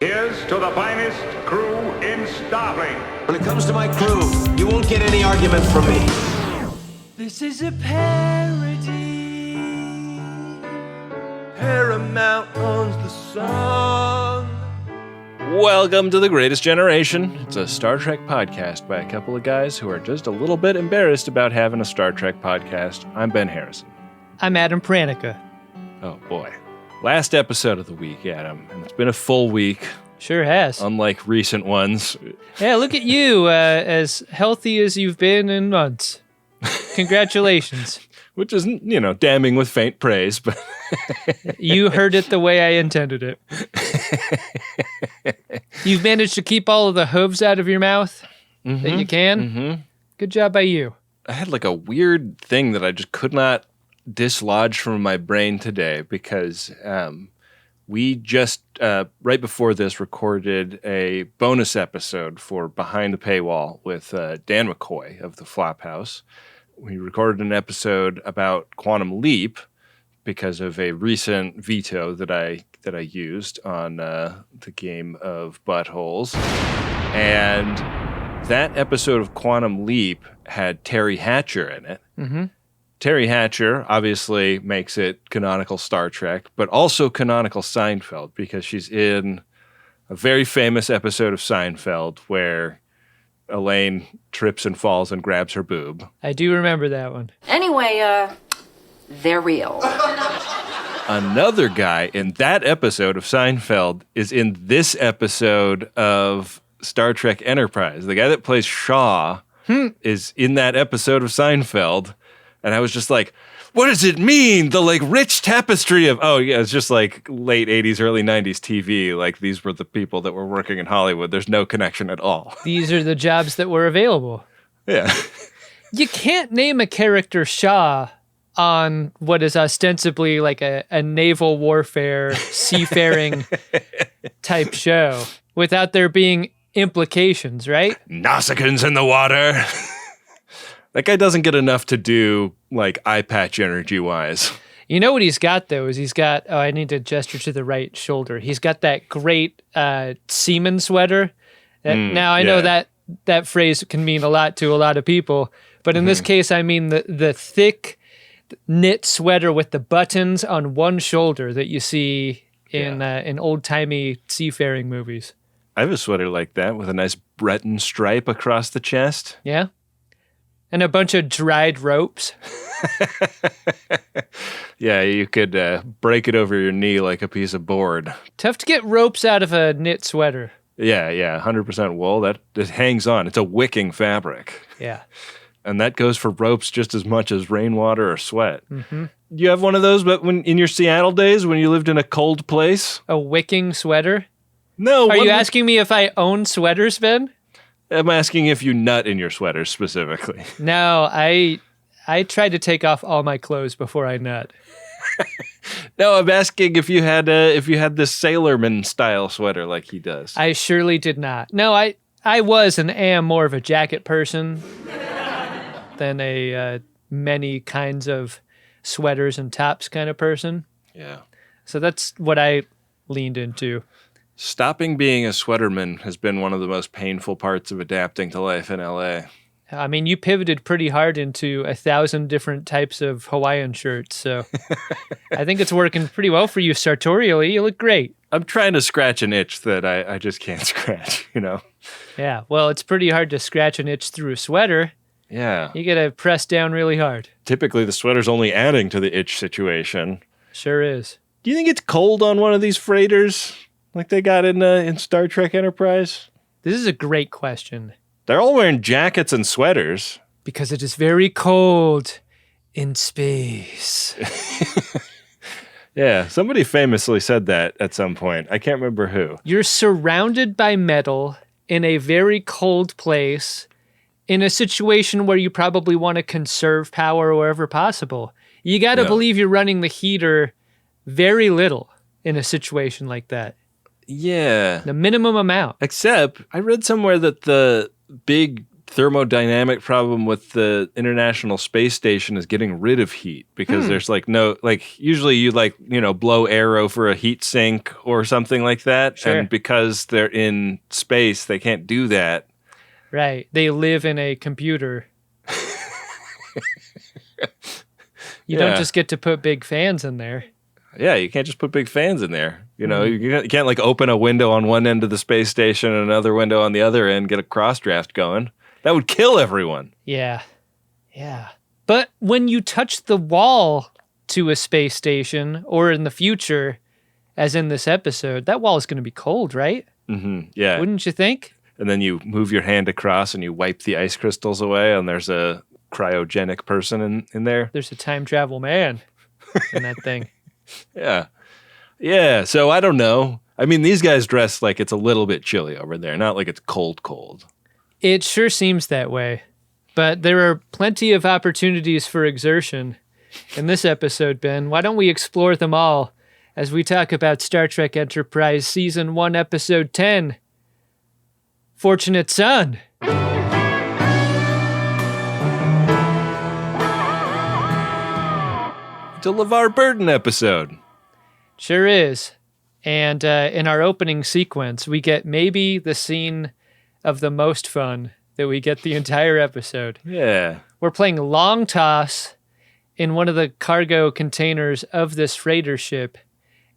Here's to the finest crew in Starfleet. When it comes to my crew, you won't get any argument from me. This is a parody. Paramount owns the song. Welcome to The Greatest Generation. It's a Star Trek podcast by a couple of guys who are just a little bit embarrassed about having a Star Trek podcast. I'm Ben Harrison. I'm Adam Pranica. Oh, boy. Last episode of the week, Adam, and it's been a full week. Sure has. Unlike recent ones. Yeah, look at you, as healthy as you've been in months. Congratulations. Which is, damning with faint praise, but... You heard it the way I intended it. You've managed to keep all of the hooves out of your mouth that you can. Mm-hmm. Good job by you. I had like a weird thing that I just could not dislodge from my brain today because we just, right before this, recorded a bonus episode for Behind the Paywall with Dan McCoy of the Flophouse. We recorded an episode about Quantum Leap because of a recent veto that I used on the game of buttholes. And that episode of Quantum Leap had Terry Hatcher in it. Mm-hmm. Terry Hatcher obviously makes it canonical Star Trek, but also canonical Seinfeld because she's in a very famous episode of Seinfeld where Elaine trips and falls and grabs her boob. I do remember that one. Anyway, they're real. Another guy in that episode of Seinfeld is in this episode of Star Trek Enterprise. The guy that plays Shaw is in that episode of Seinfeld. And I was just like, what does it mean? The rich tapestry of, it's just like late 80s, early 90s TV. Like these were the people that were working in Hollywood. There's no connection at all. These are the jobs that were available. Yeah. You can't name a character Shaw on what is ostensibly like a naval warfare, seafaring type show without there being implications, right? Nausicans in the water. That guy doesn't get enough to do, eye patch energy-wise. You know what he's got, though, is he's got... Oh, I need to gesture to the right shoulder. He's got that great seaman sweater. Now, I know that phrase can mean a lot to a lot of people, but in this case, I mean the thick knit sweater with the buttons on one shoulder that you see in old-timey seafaring movies. I have a sweater like that with a nice Breton stripe across the chest. Yeah? And a bunch of dried ropes. Yeah, you could break it over your knee like a piece of board. Tough to get ropes out of a knit sweater. Yeah, 100% wool. That hangs on. It's a wicking fabric. Yeah. And that goes for ropes just as much as rainwater or sweat. Mm-hmm. You have one of those, but when in your Seattle days when you lived in a cold place? A wicking sweater? No. Are you asking me if I own sweaters, Ben? I'm asking if you nut in your sweater specifically. No, I try to take off all my clothes before I nut. No, I'm asking if you had this sailorman style sweater like he does. I surely did not. No, I was and am more of a jacket person than a many kinds of sweaters and tops kind of person. Yeah. So that's what I leaned into. Stopping being a sweaterman has been one of the most painful parts of adapting to life in LA. I mean, you pivoted pretty hard into 1,000 different types of Hawaiian shirts, so I think it's working pretty well for you sartorially. You look great. I'm trying to scratch an itch that I just can't scratch, Yeah, well, it's pretty hard to scratch an itch through a sweater. Yeah. You gotta press down really hard. Typically, the sweater's only adding to the itch situation. Sure is. Do you think it's cold on one of these freighters? Like they got in Star Trek Enterprise? This is a great question. They're all wearing jackets and sweaters. Because it is very cold in space. Yeah, somebody famously said that at some point. I can't remember who. You're surrounded by metal in a very cold place in a situation where you probably want to conserve power wherever possible. You got to believe you're running the heater very little in a situation like that. Yeah. The minimum amount. Except, I read somewhere that the big thermodynamic problem with the International Space Station is getting rid of heat because there's like no, like usually you like, blow air over a heat sink or something like that. Sure. And because they're in space, they can't do that. Right. They live in a computer. You don't just get to put big fans in there. Yeah, you can't just put big fans in there. You can't like open a window on one end of the space station and another window on the other end, get a cross draft going. That would kill everyone. Yeah. Yeah. But when you touch the wall to a space station, or in the future, as in this episode, that wall is going to be cold, right? Mm-hmm. Yeah. Wouldn't you think? And then you move your hand across and you wipe the ice crystals away, and there's a cryogenic person in there. There's a time travel man in that thing. Yeah. Yeah. So I don't know. I mean, these guys dress like it's a little bit chilly over there, not like it's cold. It sure seems that way. But there are plenty of opportunities for exertion in this episode, Ben. Why don't we explore them all as we talk about Star Trek Enterprise Season 1, Episode 10, Fortunate Son. It's a LeVar Burton episode. Sure is. And in our opening sequence, we get maybe the scene of the most fun that we get the entire episode. Yeah. We're playing long toss in one of the cargo containers of this freighter ship.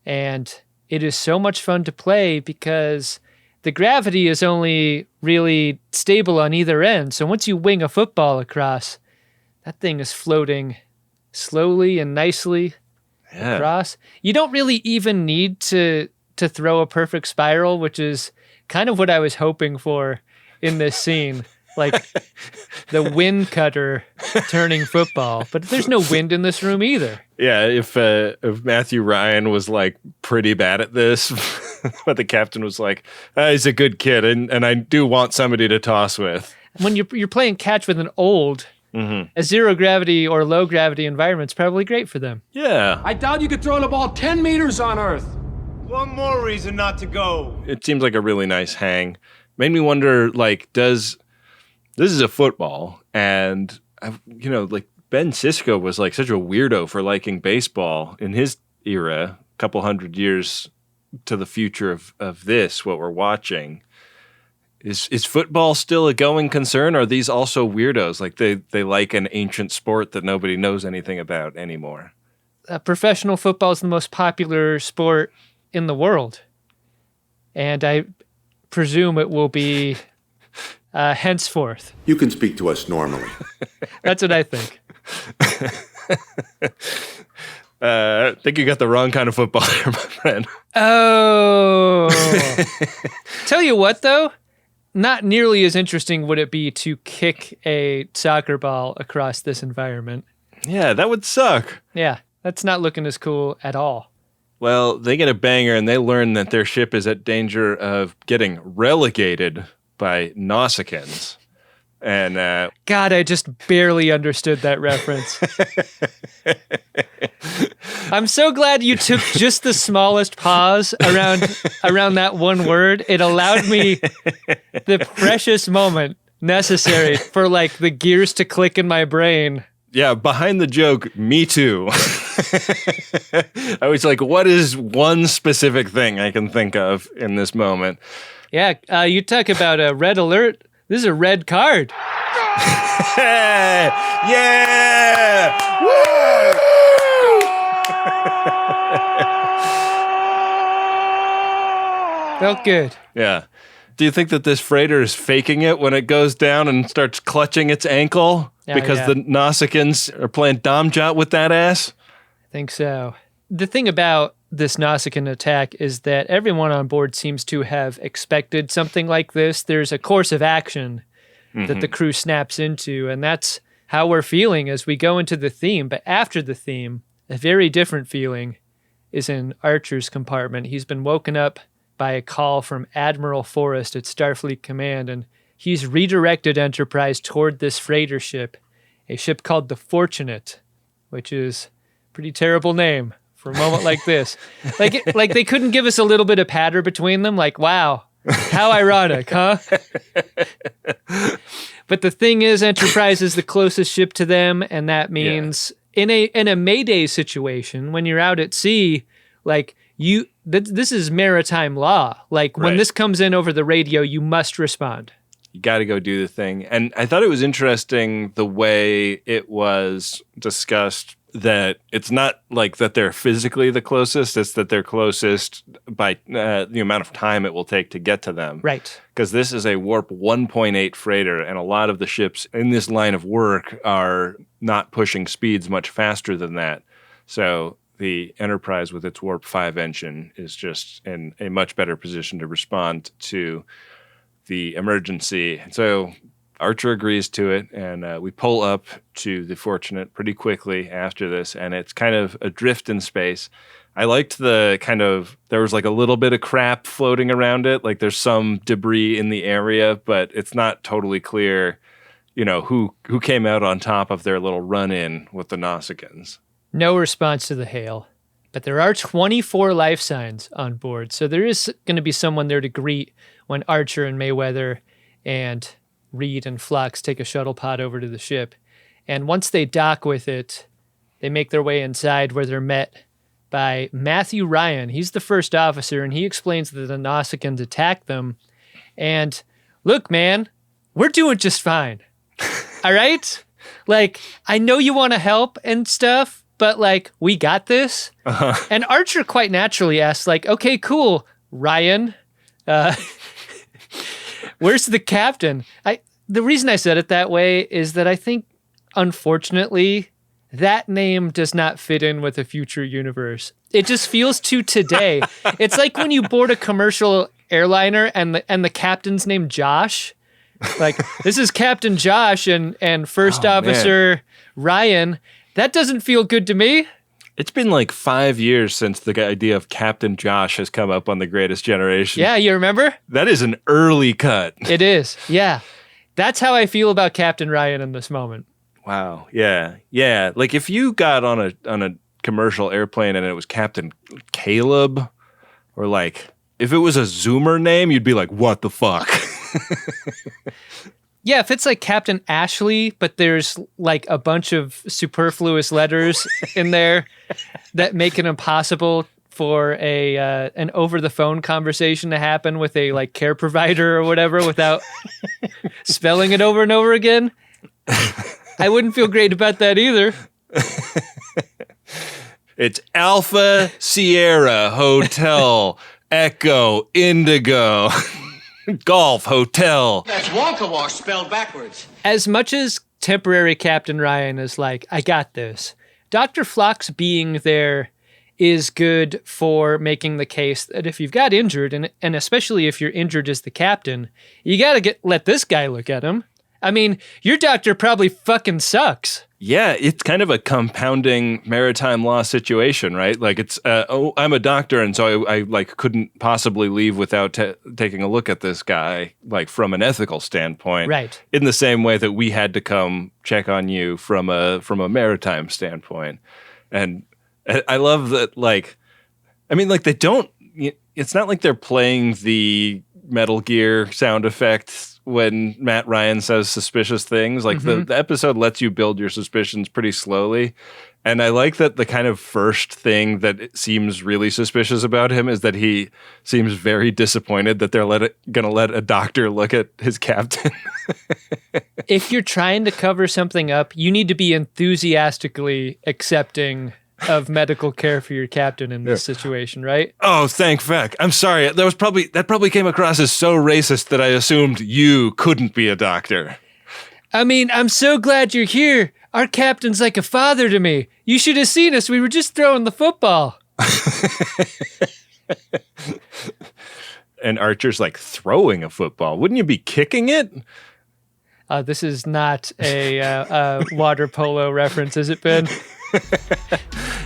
And it is so much fun to play because the gravity is only really stable on either end. So once you wing a football across, that thing is floating slowly and nicely across. You don't really even need to throw a perfect spiral, which is kind of what I was hoping for in this scene. Like the wind cutter turning football. But there's no wind in this room either. Yeah, if Matthew Ryan was like pretty bad at this, but the captain was like, he's a good kid, and I do want somebody to toss with. When you're playing catch with an old, a zero gravity or low gravity environment's probably great for them. Yeah. I doubt you could throw the ball 10 meters on Earth. One more reason not to go. It seems like a really nice hang. Made me wonder, like, this is a football, and, like, Ben Sisko was, like, such a weirdo for liking baseball in his era, a couple hundred years to the future of this, what we're watching. Is football still a going concern, or are these also weirdos? Like, they like an ancient sport that nobody knows anything about anymore? Professional football is the most popular sport in the world. And I presume it will be henceforth. You can speak to us normally. That's what I think. I think you got the wrong kind of football here, my friend. Oh. Tell you what, though, not nearly as interesting would it be to kick a soccer ball across this environment. Yeah, that would suck. Yeah, that's not looking as cool at all. Well, they get a banger and they learn that their ship is at danger of getting relegated by Nausicaans. And God, I just barely understood that reference. I'm so glad you took just the smallest pause around that one word. It allowed me the precious moment necessary for like the gears to click in my brain. Yeah, behind the joke, me too. I was like, what is one specific thing I can think of in this moment? Yeah, you talk about a red alert. This is a red card. Yeah! Woo! Felt good. Yeah. Do you think that this freighter is faking it when it goes down and starts clutching its ankle? Because the Nausicaans are playing domjot with that ass? I think so. The thing about this Nausicaan attack is that everyone on board seems to have expected something like this. There's a course of action that the crew snaps into, and that's how we're feeling as we go into the theme. But after the theme, a very different feeling is in Archer's compartment. He's been woken up by a call from Admiral Forrest at Starfleet Command, and he's redirected Enterprise toward this freighter ship, a ship called the Fortunate, which is a pretty terrible name for a moment like this. Like they couldn't give us a little bit of patter between them. Like, wow, how ironic, huh? But the thing is, Enterprise is the closest ship to them, and that means in a Mayday situation, when you're out at sea, like this is maritime law. Like when this comes in over the radio, you must respond. You got to go do the thing. And I thought it was interesting the way it was discussed, that it's not like that they're physically the closest, it's that they're closest by the amount of time it will take to get to them. Right. Because this is a warp 1.8 freighter, and a lot of the ships in this line of work are not pushing speeds much faster than that. So the Enterprise with its warp 5 engine is just in a much better position to respond to the emergency. So Archer agrees to it, and we pull up to the Fortunate pretty quickly after this, and it's kind of adrift in space. I liked the kind of, there was like a little bit of crap floating around it, like there's some debris in the area, but it's not totally clear, you know, who came out on top of their little run-in with the Nausicaans. No response to the hail, but there are 24 life signs on board, so there is going to be someone there to greet when Archer and Mayweather and Reed and Phlox take a shuttle pod over to the ship. And once they dock with it, they make their way inside, where they're met by Matthew Ryan. He's the first officer, and he explains that the Nausicans attacked them. And look, man, we're doing just fine. All right? Like, I know you want to help and stuff, but like, we got this. Uh-huh. And Archer quite naturally asks, like, okay, cool, Ryan, where's the captain? The reason I said it that way is that I think, unfortunately, that name does not fit in with a future universe. It just feels too today. It's like when you board a commercial airliner and the captain's named Josh. Like, this is Captain Josh and First Officer Ryan. That doesn't feel good to me. It's been like 5 years since the idea of Captain Josh has come up on The Greatest Generation. Yeah, you remember? That is an early cut. It is, yeah. That's how I feel about Captain Ryan in this moment. Wow, yeah. Yeah, like if you got on a commercial airplane and it was Captain Caleb, or like if it was a Zoomer name, you'd be like, what the fuck? Yeah, if it's like Captain Ashley, but there's like a bunch of superfluous letters in there that make it impossible for an over-the-phone conversation to happen with a like care provider or whatever without spelling it over and over again, I wouldn't feel great about that either. It's Alpha Sierra Hotel Echo Indigo Golf Hotel. That's Wonka Wash spelled backwards. As much as temporary Captain Ryan is like, I got this, Dr. Phlox being there is good for making the case that if you've got injured, and especially if you're injured as the captain, you gotta let this guy look at him. I mean, your doctor probably fucking sucks. Yeah, it's kind of a compounding maritime law situation, right? Like it's, I'm a doctor, and so I like couldn't possibly leave without taking a look at this guy, like from an ethical standpoint. Right. In the same way that we had to come check on you from a maritime standpoint. And I love that, like, I mean, like they don't, it's not like they're playing the Metal Gear sound effects when Matt Ryan says suspicious things. Like the episode lets you build your suspicions pretty slowly. And I like that the kind of first thing that it seems really suspicious about him is that he seems very disappointed that they're going to let a doctor look at his captain. If you're trying to cover something up, you need to be enthusiastically accepting of medical care for your captain in this situation, right? Oh, thank fuck. I'm sorry. That probably came across as so racist that I assumed you couldn't be a doctor. I mean, I'm so glad you're here. Our captain's like a father to me. You should have seen us. We were just throwing the football. And Archer's like, throwing a football? Wouldn't you be kicking it? This is not a water polo reference, has it been?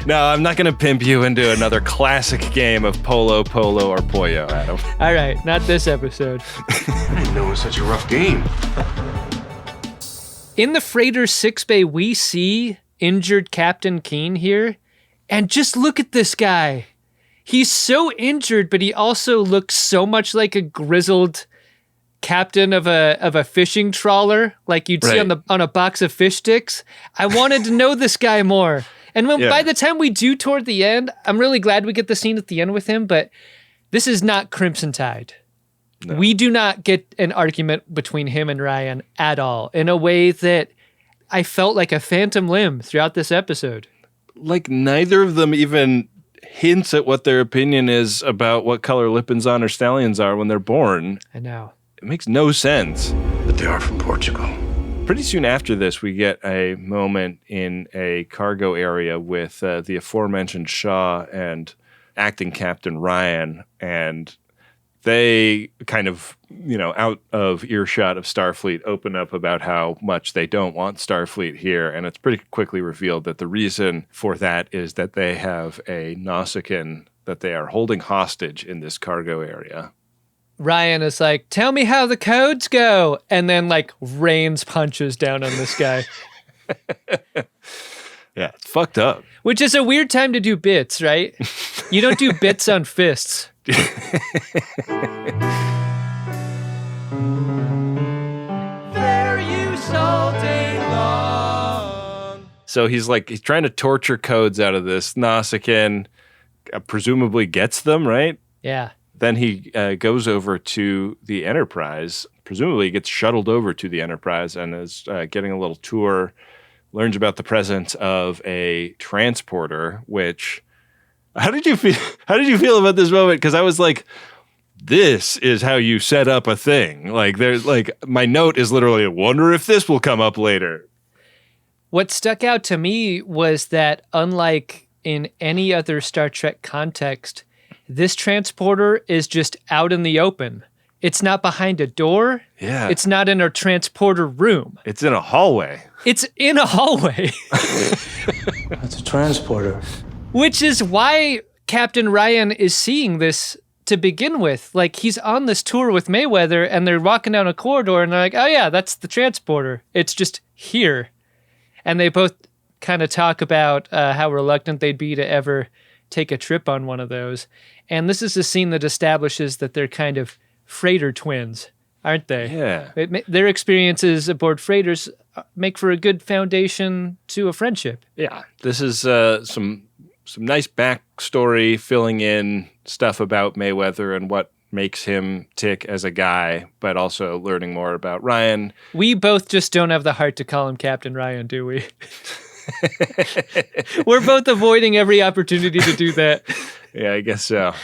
No, I'm not going to pimp you into another classic game of polo, or pollo, Adam. All right, not this episode. I didn't know it was such a rough game. In the freighter's 6 bay, we see injured Captain Keen here. And just look at this guy. He's so injured, but he also looks so much like a grizzled captain of a fishing trawler, like you'd see on a box of fish sticks. I wanted to know this guy more. And by the time we do toward the end, I'm really glad we get the scene at the end with him, but this is not Crimson Tide. No. We do not get an argument between him and Ryan at all in a way that I felt like a phantom limb throughout this episode. Like neither of them even hints at what their opinion is about what color Lipizzan or stallions are when they're born. I know. It makes no sense. But they are from Portugal. Pretty soon after this, we get a moment in a cargo area with the aforementioned Shaw and acting Captain Ryan, and they kind of, out of earshot of Starfleet, open up about how much they don't want Starfleet here, and it's pretty quickly revealed that the reason for that is that they have a Nausicaan that they are holding hostage in this cargo area. Ryan is like, tell me how the codes go, and then rains punches down on this guy. Yeah, it's fucked up. Which is a weird time to do bits, right? You don't do bits on fists. So he's trying to torture codes out of this. Nausicaan presumably gets them, right? Yeah. Then he goes over to the Enterprise. Presumably he gets shuttled over to the Enterprise and is getting a little tour, learns about the presence of a transporter, which... How did you feel about this moment? Because I was like, this is how you set up a thing. My note is literally, I wonder if this will come up later. What stuck out to me was that unlike in any other Star Trek context, this transporter is just out in the open. It's not behind a door. Yeah. It's not in a transporter room. It's in a hallway. It's in a hallway. That's a transporter. Which is why Captain Ryan is seeing this to begin with. He's on this tour with Mayweather, and they're walking down a corridor, and they're like, oh yeah, that's the transporter. It's just here. And they both kind of talk about how reluctant they'd be to ever take a trip on one of those. And this is a scene that establishes that they're kind of freighter twins, aren't they? Yeah. Their experiences aboard freighters make for a good foundation to a friendship. Yeah. This is some nice backstory, filling in stuff about Mayweather and what makes him tick as a guy, but also learning more about Ryan. We both just don't have the heart to call him Captain Ryan, do we? We're both avoiding every opportunity to do that. Yeah, I guess so.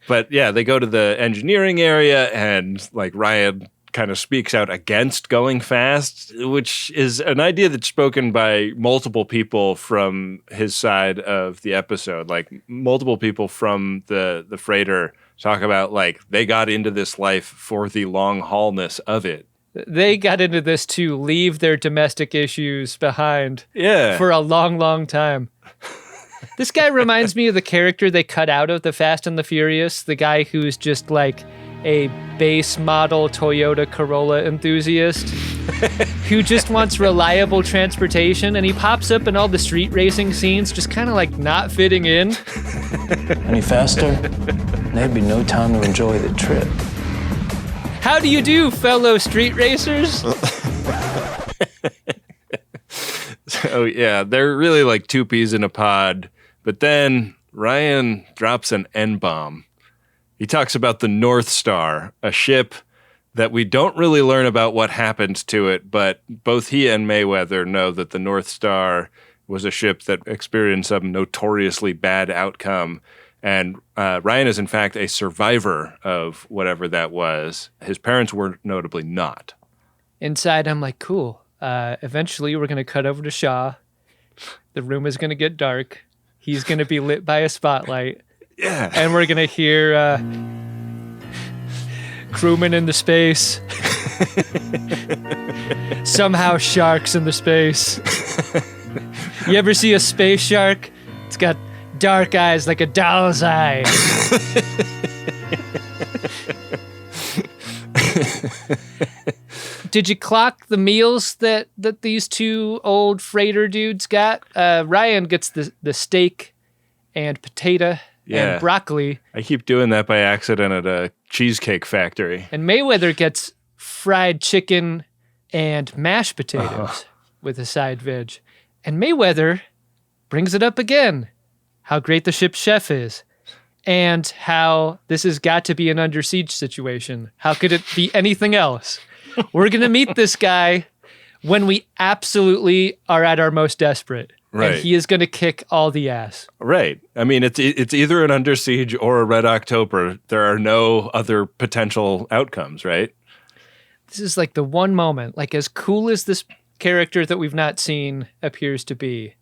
But yeah, they go to the engineering area, and Ryan kind of speaks out against going fast, which is an idea that's spoken by multiple people from his side of the episode. Multiple people from the freighter talk about they got into this life for the long haulness of it. They got into this to leave their domestic issues behind for a long, long time. This guy reminds me of the character they cut out of the Fast and the Furious, the guy who's just a base model Toyota Corolla enthusiast who just wants reliable transportation, and he pops up in all the street racing scenes just kind of not fitting in. Any faster? There'd be no time to enjoy the trip. How do you do, fellow street racers? So yeah, they're really two peas in a pod, but then Ryan drops an N-bomb. He talks about the North Star, a ship that we don't really learn about what happened to it, but both he and Mayweather know that the North Star was a ship that experienced some notoriously bad outcome. And Ryan is, in fact, a survivor of whatever that was. His parents were notably not. Inside, I'm like, cool. Eventually, we're going to cut over to Shaw. The room is going to get dark. He's going to be lit by a spotlight. Yeah. And we're going to hear crewmen in the space. Somehow sharks in the space. You ever see a space shark? It's got dark eyes like a doll's eye. Did you clock the meals that these two old freighter dudes got? Ryan gets the steak and potato and broccoli. I keep doing that by accident at a cheesecake factory. And Mayweather gets fried chicken and mashed potatoes with a side veg. And Mayweather brings it up again, how great the ship's chef is, and how this has got to be an under siege situation. How could it be anything else? We're going to meet this guy when we absolutely are at our most desperate. Right. And he is going to kick all the ass. Right. I mean, it's either an Under Siege or a Red October. There are no other potential outcomes, right? This is like the one moment, like as cool as this character that we've not seen appears to be,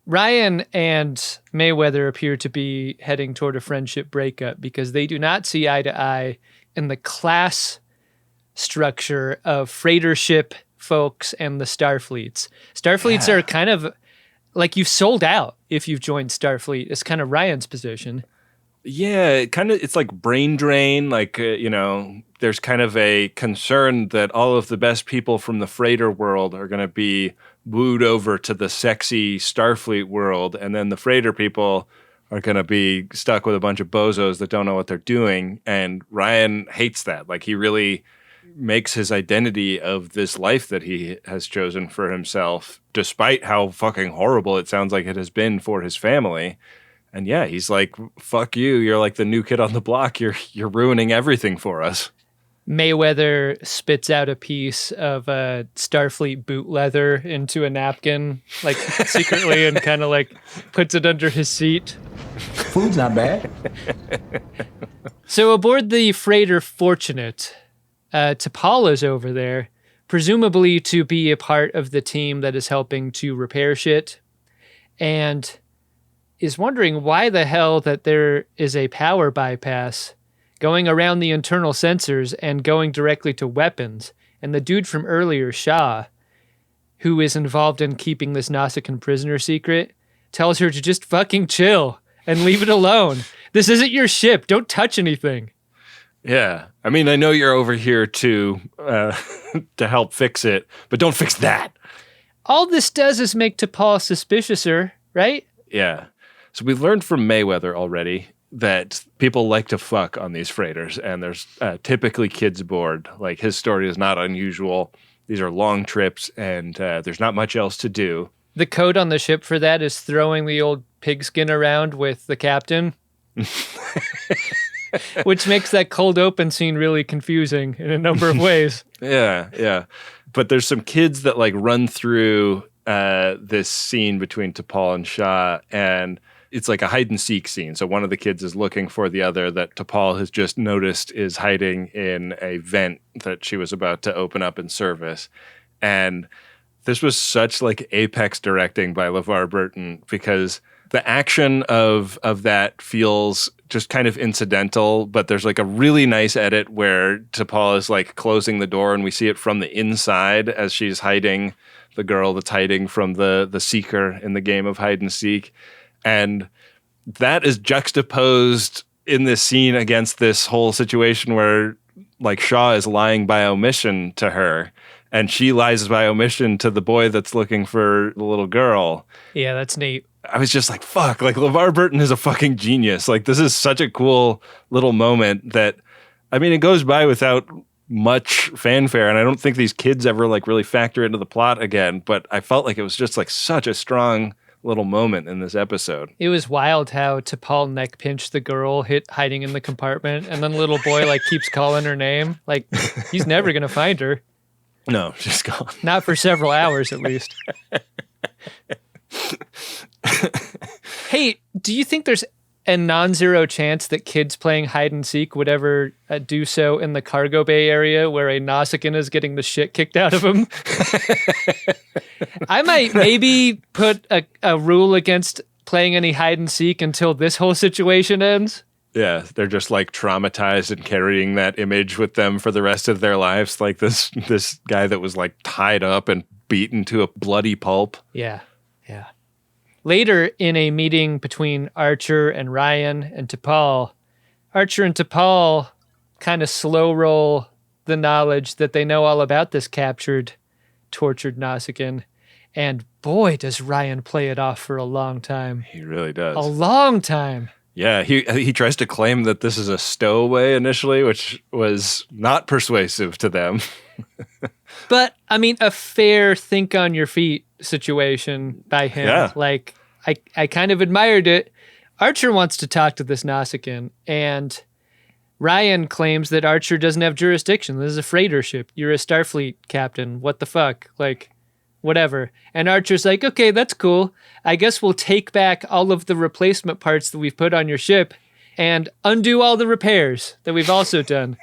Ryan and Mayweather appear to be heading toward a friendship breakup because they do not see eye to eye in the class structure of freighter ship folks and the Starfleets. Starfleets are kind of like you've sold out if you've joined Starfleet. It's kind of Ryan's position. Yeah, it's like brain drain. Like, there's kind of a concern that all of the best people from the freighter world are going to be wooed over to the sexy Starfleet world. And then the freighter people are going to be stuck with a bunch of bozos that don't know what they're doing. And Ryan hates that. Like, he really makes his identity of this life that he has chosen for himself, despite how fucking horrible it sounds like it has been for his family. And yeah, he's like, fuck you. You're like the new kid on the block. You're ruining everything for us. Mayweather spits out a piece of Starfleet boot leather into a napkin, like secretly, and kind of like puts it under his seat. Food's not bad. So aboard the freighter Fortunate, T'Pol is over there, presumably to be a part of the team that is helping to repair shit, and is wondering why the hell that there is a power bypass going around the internal sensors and going directly to weapons. And the dude from earlier, Shaw, who is involved in keeping this Nausicaan prisoner secret, tells her to just fucking chill and leave it alone. This isn't your ship. Don't touch anything. Yeah. I mean, I know you're over here to help fix it, but don't fix that. All this does is make T'Pol suspiciouser, right? Yeah. So we've learned from Mayweather already that people like to fuck on these freighters, and there's typically kids aboard. Like, his story is not unusual. These are long trips, and there's not much else to do. The code on the ship for that is throwing the old pigskin around with the captain, which makes that cold open scene really confusing in a number of ways. Yeah. But there's some kids that like run through this scene between T'Pol and Shaw, and it's like a hide and seek scene. So one of the kids is looking for the other that T'Pol has just noticed is hiding in a vent that she was about to open up in service. And this was such like apex directing by LeVar Burton, because the action of that feels just kind of incidental, but there's like a really nice edit where T'Pol is like closing the door and we see it from the inside as she's hiding the girl that's hiding from the seeker in the game of hide and seek. And that is juxtaposed in this scene against this whole situation where like Shaw is lying by omission to her, and she lies by omission to the boy that's looking for the little girl. Yeah, that's neat. I was just like, fuck, like LeVar Burton is a fucking genius. Like, this is such a cool little moment that, I mean, it goes by without much fanfare, and I don't think these kids ever like really factor into the plot again, but I felt like it was just like such a strong little moment in this episode. It was wild how T'Pol neck pinched the girl hiding in the compartment, and then the little boy like keeps calling her name. Like, he's never gonna find her. No, she's gone. Not for several hours, at least. Hey, do you think there's a non-zero chance that kids playing hide and seek would ever do so in the cargo bay area where a Nausicaan is getting the shit kicked out of him? I might maybe put a rule against playing any hide and seek until this whole situation ends. Yeah, they're just like traumatized and carrying that image with them for the rest of their lives. Like this guy that was like tied up and beaten to a bloody pulp. Yeah. Later, in a meeting between Archer and Ryan and T'Pol, Archer and T'Pol kind of slow roll the knowledge that they know all about this captured, tortured Nausicaan. And boy, does Ryan play it off for a long time. He really does. A long time. Yeah, he tries to claim that this is a stowaway initially, which was not persuasive to them. But, I mean, a fair think on your feet situation by him. Yeah. Like, I kind of admired it. Archer wants to talk to this Nausicaan, and Ryan claims that Archer doesn't have jurisdiction. This is a freighter ship. You're a Starfleet captain. What the fuck? Like, whatever. And Archer's like, okay, that's cool. I guess we'll take back all of the replacement parts that we've put on your ship and undo all the repairs that we've also done.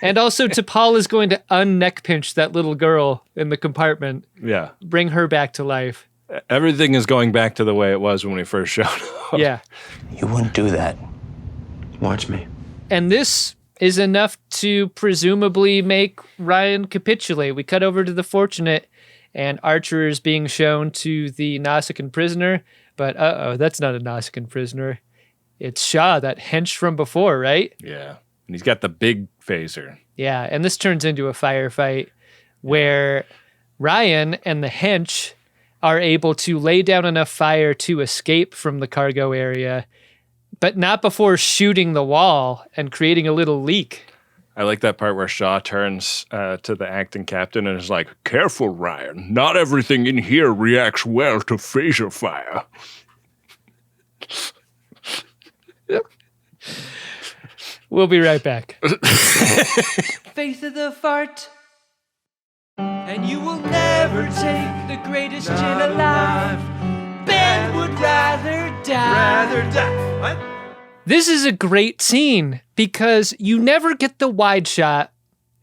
And also, T'Pol is going to unneck pinch that little girl in the compartment. Yeah. Bring her back to life. Everything is going back to the way it was when we first showed up. Yeah. You wouldn't do that. Watch me. And this is enough to presumably make Ryan capitulate. We cut over to the Fortunate, and Archer is being shown to the Nausicaan prisoner. But that's not a Nausicaan prisoner. It's Shaw, that hench from before, right? Yeah. And he's got the big phaser. Yeah, and this turns into a firefight where Ryan and the hench are able to lay down enough fire to escape from the cargo area, but not before shooting the wall and creating a little leak. I like that part where Shaw turns to the acting captain and is like, "Careful, Ryan. Not everything in here reacts well to phaser fire." We'll be right back. Faith of the fart. And you will never take the greatest gin alive. Ben would rather die. What? This is a great scene because you never get the wide shot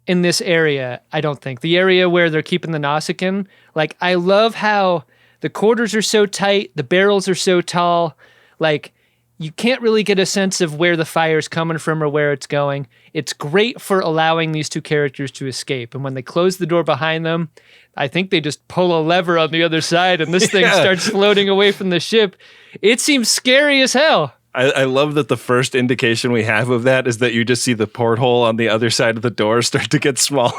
in this area, I don't think. The area where they're keeping the Nausicaan. Like, I love how the quarters are so tight, the barrels are so tall. Like, you can't really get a sense of where the fire's coming from or where it's going. It's great for allowing these two characters to escape. And when they close the door behind them, I think they just pull a lever on the other side and this thing starts floating away from the ship. It seems scary as hell. I love that the first indication we have of that is that you just see the porthole on the other side of the door start to get smaller.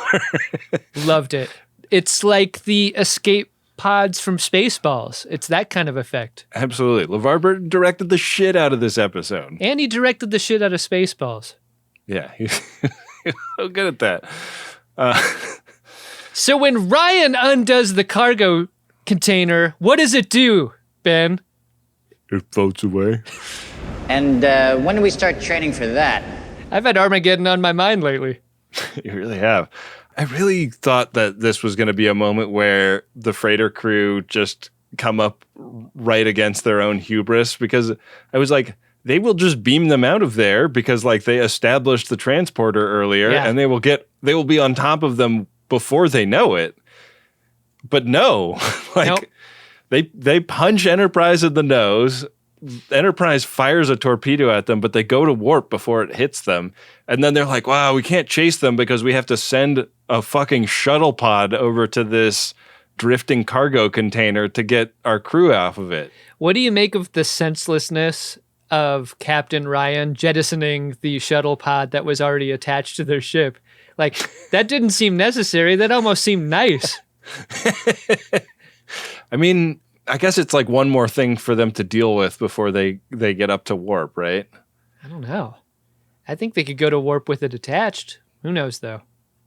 Loved it. It's like the escape pods from Spaceballs. It's that kind of effect. Absolutely. LeVar Burton directed the shit out of this episode. And he directed the shit out of Spaceballs. Yeah, he's so good at that. So when Ryan undoes the cargo container, what does it do, Ben? It floats away. And when do we start training for that? I've had Armageddon on my mind lately. You really have. I really thought that this was going to be a moment where the freighter crew just come up right against their own hubris, because I was like, they will just beam them out of there because like they established the transporter earlier and they will be on top of them before they know it. But no, like they punch Enterprise in the nose. Enterprise fires a torpedo at them, but they go to warp before it hits them. And then they're like, wow, we can't chase them because we have to send a fucking shuttle pod over to this drifting cargo container to get our crew off of it. What do you make of the senselessness of Captain Ryan jettisoning the shuttle pod that was already attached to their ship? Like, that didn't seem necessary. That almost seemed nice. I mean, I guess it's like one more thing for them to deal with before they get up to warp, right? I don't know. I think they could go to warp with it attached. Who knows, though?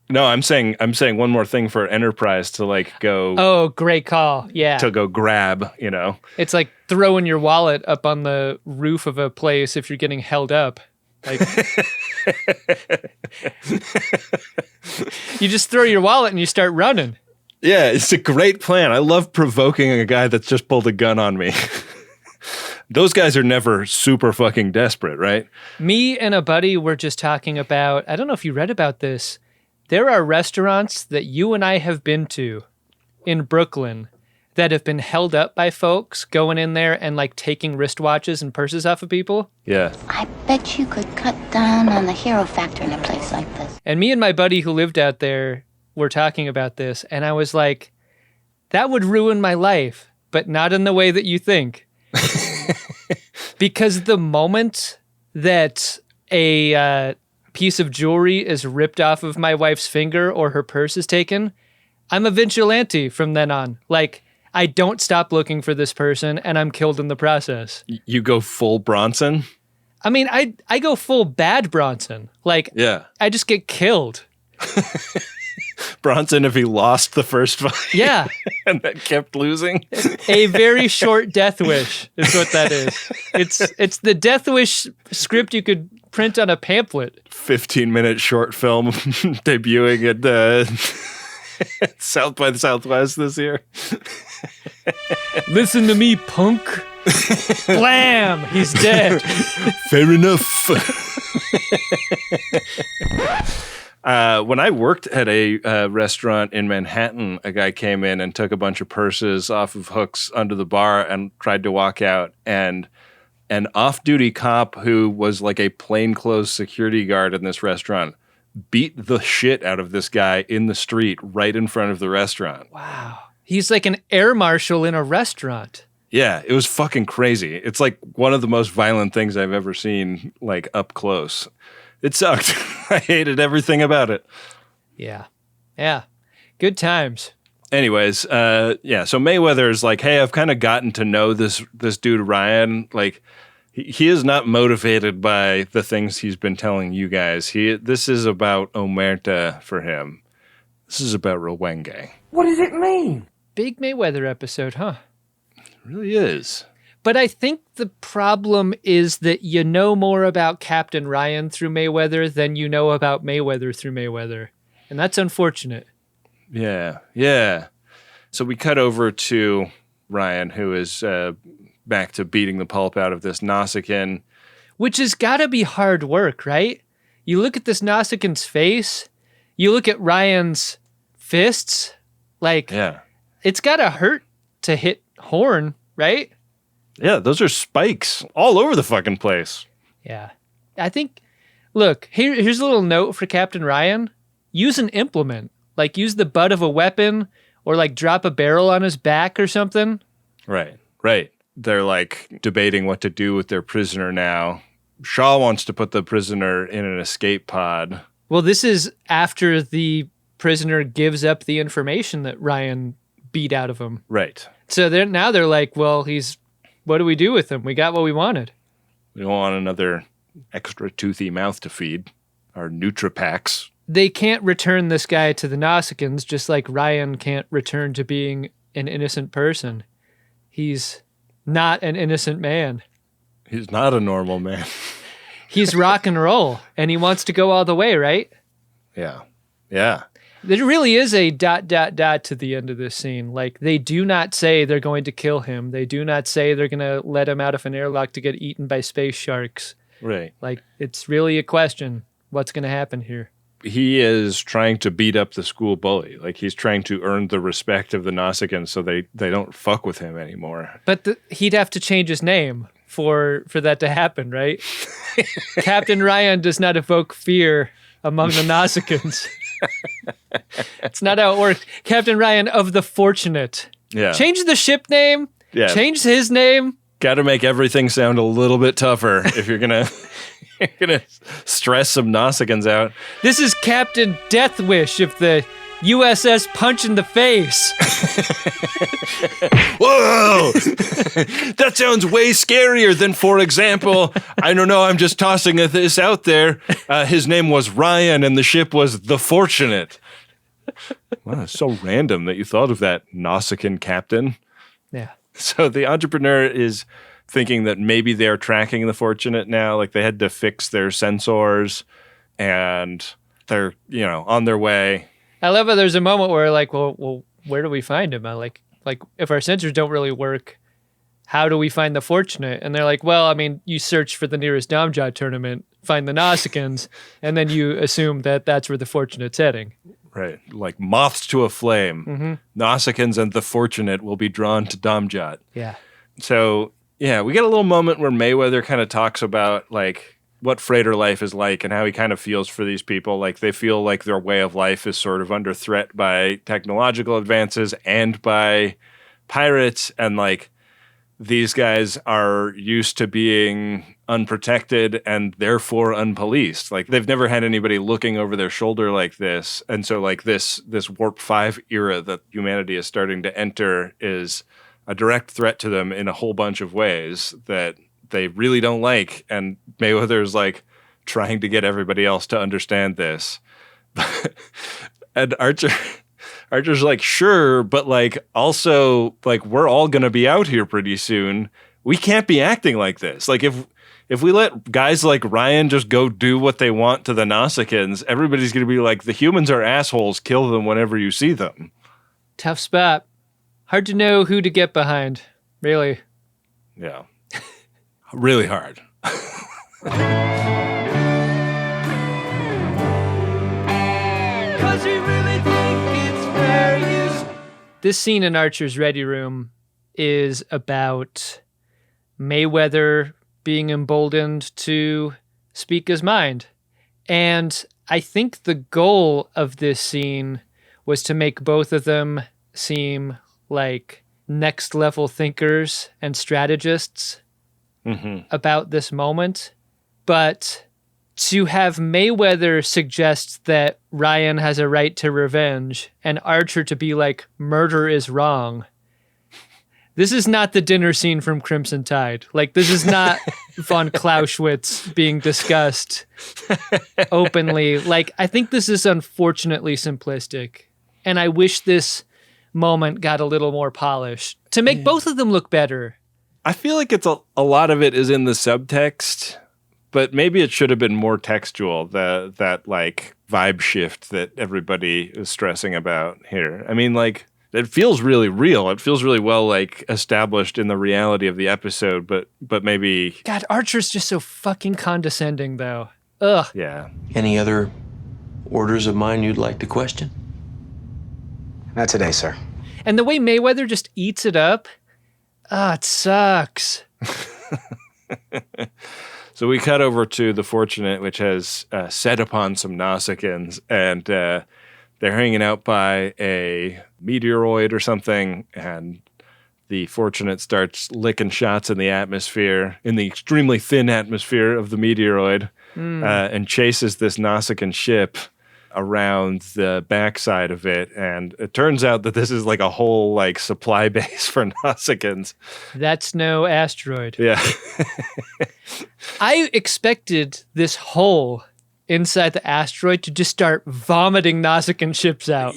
No, I'm saying one more thing for Enterprise to like go. Oh, great call. Yeah. To go grab, you know. It's like throwing your wallet up on the roof of a place if you're getting held up. Like, you just throw your wallet and you start running. Yeah, it's a great plan. I love provoking a guy that's just pulled a gun on me. Those guys are never super fucking desperate, right? Me and a buddy were just talking about, I don't know if you read about this. There are restaurants that you and I have been to in Brooklyn that have been held up by folks going in there and like taking wristwatches and purses off of people. Yeah. I bet you could cut down on the hero factor in a place like this. And me and my buddy who lived out there were talking about this, and I was like, that would ruin my life, but not in the way that you think. Because the moment that a piece of jewelry is ripped off of my wife's finger or her purse is taken, I'm a vigilante from then on. Like, I don't stop looking for this person, and I'm killed in the process. You go full Bronson? I mean, I go full bad Bronson. Like, Yeah. I just get killed. Bronson, if he lost the first fight. Yeah. And then kept losing. A very short death wish is what that is. It's the death wish script you could print on a pamphlet. 15-minute short film debuting at South by Southwest this year. Listen to me, punk. Blam! He's dead. Fair enough. When I worked at a restaurant in Manhattan, a guy came in and took a bunch of purses off of hooks under the bar and tried to walk out. And an off-duty cop who was like a plainclothes security guard in this restaurant beat the shit out of this guy in the street right in front of the restaurant. Wow. He's like an air marshal in a restaurant. Yeah, it was fucking crazy. It's like one of the most violent things I've ever seen, like up close. It sucked. I hated everything about it. Yeah. Yeah. Good times. Anyways, so Mayweather is like, hey, I've kind of gotten to know this dude Ryan. Like, he is not motivated by the things he's been telling you guys. This is about Omerta for him. This is about Wynde. What does it mean? Big Mayweather episode, huh? It really is. But I think the problem is that you know more about Captain Ryan through Mayweather than you know about Mayweather through Mayweather. And that's unfortunate. Yeah, yeah. So we cut over to Ryan, who is back to beating the pulp out of this Nausicaan. Which has got to be hard work, right? You look at this Nausicaan's face, you look at Ryan's fists, like, Yeah. It's got to hurt to hit horn, right? Yeah, those are spikes all over the fucking place. Yeah. I think, look, here's a little note for Captain Ryan. Use an implement. Like, use the butt of a weapon or, like, drop a barrel on his back or something. Right, right. They're, like, debating what to do with their prisoner now. Shaw wants to put the prisoner in an escape pod. Well, this is after the prisoner gives up the information that Ryan beat out of him. Right. So they're like, well, what do we do with him? We got what we wanted. We don't want another extra toothy mouth to feed. Our Nutripacks. They can't return this guy to the Nausicaans, just like Ryan can't return to being an innocent person. He's not an innocent man. He's not a normal man. He's rock and roll, and he wants to go all the way, right? Yeah. Yeah. There really is a ... to the end of this scene. Like, they do not say they're going to kill him. They do not say they're going to let him out of an airlock to get eaten by space sharks. Right. Like, it's really a question. What's going to happen here? He is trying to beat up the school bully. Like, he's trying to earn the respect of the Nausicaans so they don't fuck with him anymore. But he'd have to change his name for that to happen, right? Captain Ryan does not evoke fear among the Nausicans. It's not how it works. Captain Ryan of the Fortunate. Yeah. Change the ship name. Yeah. Change his name. Got to make everything sound a little bit tougher if you're gonna stress some Nausicaans out. This is Captain Deathwish of the USS Punch in the Face. Whoa! That sounds way scarier than, for example, I don't know, I'm just tossing this out there. His name was Ryan and the ship was the Fortunate. Wow, it's so random that you thought of that, Nausicaan captain. Yeah. So the entrepreneur is thinking that maybe they're tracking the Fortunate now. Like, they had to fix their sensors and they're, on their way. I love how there's a moment where like, well, where do we find him? I like if our sensors don't really work, how do we find the Fortunate? And they're like, well, I mean, you search for the nearest Domjot tournament, find the Nausicaans, and then you assume that that's where the Fortunate's heading. Right. Like moths to a flame. Mm-hmm. Nausicaans and the Fortunate will be drawn to Domjot. Yeah. So, yeah, we get a little moment where Mayweather kind of talks about, like, what freighter life is like and how he kind of feels for these people. Like, they feel like their way of life is sort of under threat by technological advances and by pirates. And, like, these guys are used to being unprotected and therefore unpoliced. Like, they've never had anybody looking over their shoulder like this. And so, like, this Warp 5 era that humanity is starting to enter is a direct threat to them in a whole bunch of ways that they really don't like. And Mayweather's like trying to get everybody else to understand this. And Archer's like, sure, but like also like we're all gonna be out here pretty soon. We can't be acting like this. Like if we let guys like Ryan just go do what they want to the Nausicaans, everybody's gonna be like, the humans are assholes, kill them whenever you see them. Tough spot. Hard to know who to get behind, really. Yeah. Really hard. This scene in Archer's Ready Room is about Mayweather being emboldened to speak his mind. And I think the goal of this scene was to make both of them seem like next level thinkers and strategists about this moment. But to have Mayweather suggest that Ryan has a right to revenge and Archer to be like, murder is wrong. This is not the dinner scene from Crimson Tide. Like, this is not von Clausewitz being discussed openly. Like, I think this is unfortunately simplistic. And I wish this moment got a little more polished to make both of them look better. I feel like it's a lot of it is in the subtext, but maybe it should have been more textual, that like vibe shift that everybody is stressing about here. I mean, like, it feels really real. It feels really well like established in the reality of the episode, but maybe God, Archer's just so fucking condescending though. Ugh. Yeah. Any other orders of mine you'd like to question? Not today, sir. And the way Mayweather just eats it up, it sucks. So we cut over to the Fortunate, which has set upon some Nausicaans, and they're hanging out by a meteoroid or something, and the Fortunate starts licking shots in the atmosphere, in the extremely thin atmosphere of the meteoroid, and chases this Nausicaan ship around the backside of it. And it turns out that this is like a whole like supply base for Nausicaans. That's no asteroid. Yeah. I expected this hole inside the asteroid to just start vomiting Nausicaan ships out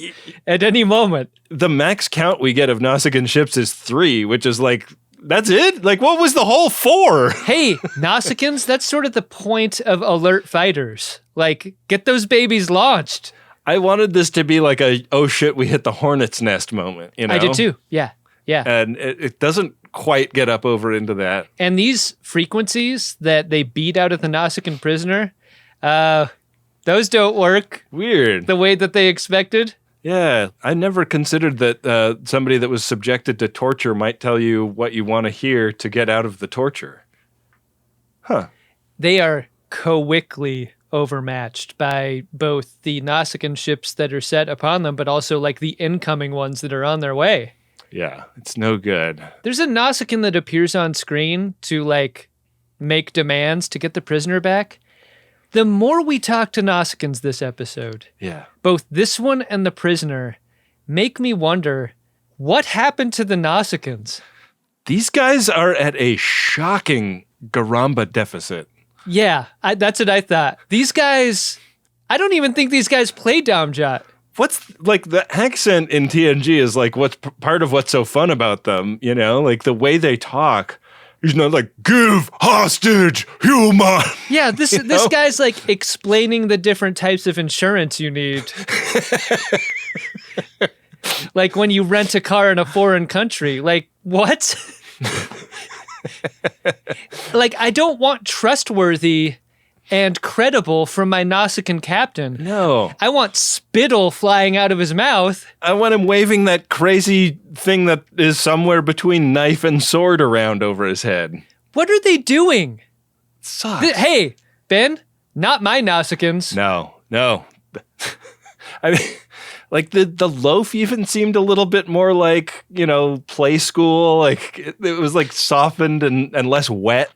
at any moment. The max count we get of Nausicaan ships is 3, which is like, that's it? Like, what was the hole for? Hey, Nausicaans, that's sort of the point of alert fighters. Like, get those babies launched. I wanted this to be like a, oh shit, we hit the hornet's nest moment, you know? I did too, yeah. And it doesn't quite get up over into that. And these frequencies that they beat out of the Nausicaan prisoner, those don't work. Weird. The way that they expected. Yeah, I never considered that somebody that was subjected to torture might tell you what you want to hear to get out of the torture. Huh. They are quickly overmatched by both the Nausicaan ships that are set upon them, but also like the incoming ones that are on their way. Yeah, it's no good. There's a Nausicaan that appears on screen to like make demands to get the prisoner back. The more we talk to Nausicaans this episode, both this one and the prisoner make me wonder what happened to the Nausicaans. These guys are at a shocking Garamba deficit. Yeah, that's what I thought. These guys, I don't even think these guys play Domjot. What's like the accent in TNG is like what's part of what's so fun about them, you know, like the way they talk. He's not like, give hostage, human. Yeah, this guy's like explaining the different types of insurance you need. Like when you rent a car in a foreign country. Like, what? Like, I don't want trustworthy and credible from my Nausicaan captain. No. I want spittle flying out of his mouth. I want him waving that crazy thing that is somewhere between knife and sword around over his head. What are they doing? Sucks. Hey, Ben, not my Nausicaans. No. I mean, like the loaf even seemed a little bit more like, you know, play school. Like it was like softened and less wet.